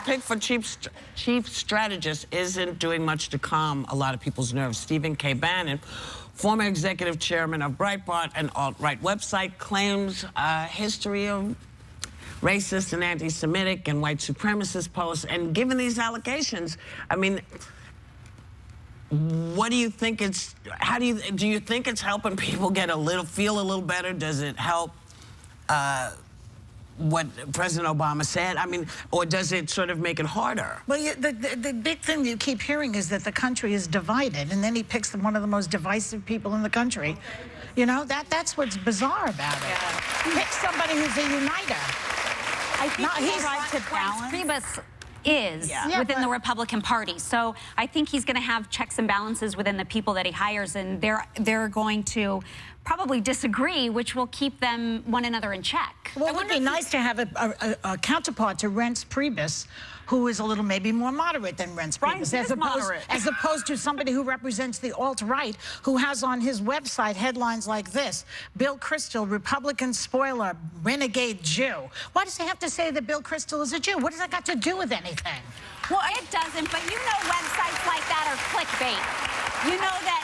pick for chief strategist isn't doing much to calm a lot of people's nerves. Steve Bannon, former executive chairman of Breitbart, an alt-right website, claims a history of racist and anti-Semitic and white supremacist posts. And given these allegations, I mean, what do you think it's, do you think it's helping people get feel a little better? Does it help what President Obama said? I mean, or does it sort of make it harder? Well, the big thing you keep hearing is that the country is divided, and then he picks one of the most divisive people in the country. Okay. You know, that's what's bizarre about it. Yeah. Pick somebody who's a uniter. I think he's right to balance. Within the Republican Party. So I think he's going to have checks and balances within the people that he hires, and they're going to probably disagree, which will keep them one another in check. Well, it would be nice to have a counterpart to Reince Priebus, who is a little maybe more moderate than Reince Priebus, as opposed to somebody who represents the alt-right, who has on his website headlines like this: Bill Kristol, Republican spoiler, renegade Jew. Why does he have to say that Bill Kristol is a Jew? What has that got to do with anything? Well, it doesn't, but you know websites like that are clickbait. You know that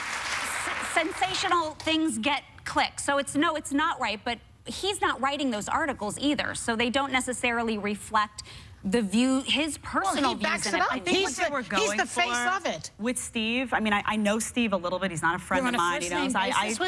sensational things get clicks. So it's not right, but he's not writing those articles either, so they don't necessarily reflect his personal views in it. I think what they were going the face of it. With Steve, I mean, I know Steve a little bit. He's not a friend of mine. He knows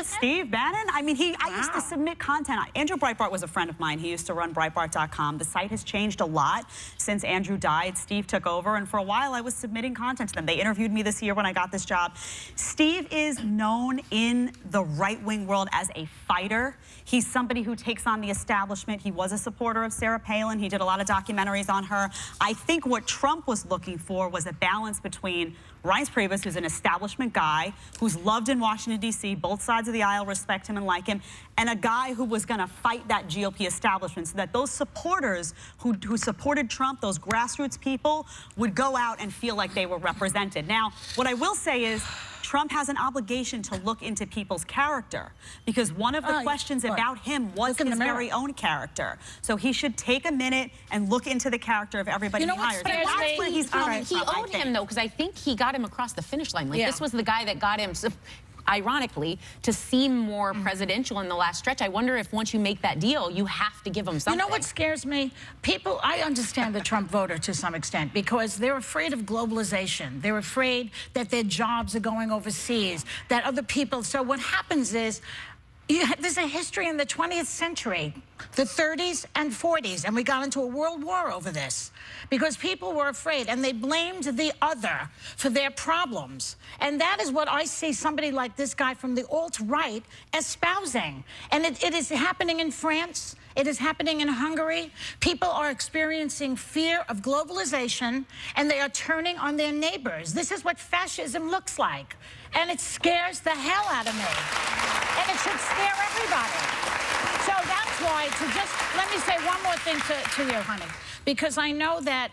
Steve Bannon. I mean, I used to submit content. Andrew Breitbart was a friend of mine. He used to run Breitbart.com. The site has changed a lot since Andrew died. Steve took over, and for a while I was submitting content to them. They interviewed me this year when I got this job. Steve is known in the right-wing world as a fighter. He's somebody who takes on the establishment. He was a supporter of Sarah Palin. He did a lot of documentaries on her. I think what Trump was looking for was a balance between Reince Priebus, who's an establishment guy, who's loved in Washington, D.C., both sides of the aisle respect him and like him, and a guy who was going to fight that GOP establishment so that those supporters who supported Trump, those grassroots people, would go out and feel like they were represented. Now, what I will say is, Trump has an obligation to look into people's character, because one of the questions about him was his very own character. So he should take a minute and look into the character of everybody he hires. But that's where he's coming from. He owed him, though, because I think he got him across the finish line. Like, this was the guy that got him, ironically, to seem more presidential in the last stretch. I wonder if once you make that deal, you have to give him something. You know what scares me? I understand the Trump voter to some extent, because they're afraid of globalization. They're afraid that their jobs are going overseas, that other people. So what happens is, there's a history in the 20th century, the 30s and 40s, and we got into a world war over this because people were afraid, and they blamed the other for their problems. And that is what I see somebody like this guy from the alt-right espousing. And it is happening in France. It is happening in Hungary. People are experiencing fear of globalization, and they are turning on their neighbors. This is what fascism looks like. And it scares the hell out of me. And it should scare everybody. So that's why, let me say one more thing to you, honey, because I know that,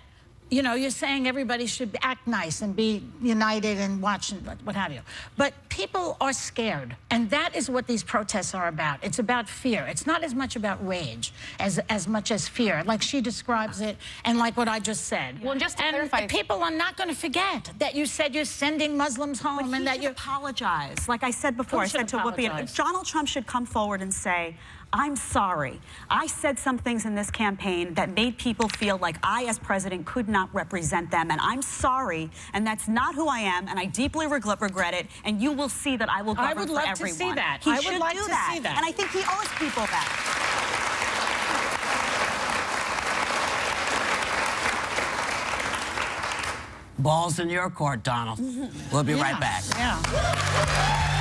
you know, you're saying everybody should act nice and be united and watch and what have you. But people are scared, and that is what these protests are about. It's about fear. It's not as much about rage as much as fear, like she describes it, and like what I just said. Well, just to clarify, people are not going to forget that you said you're sending Muslims home, and that you apologize. Like I said before, I said to Whoopi, Donald Trump should come forward and say, I'm sorry. I said some things in this campaign that made people feel like I, as president, could not represent them, and I'm sorry, and that's not who I am, and I deeply regret it, and you will see that I will govern for everyone. I would love to see that. He should do that, and I think he owes people that. Ball's in your court, Donald. We'll be right back. Yeah.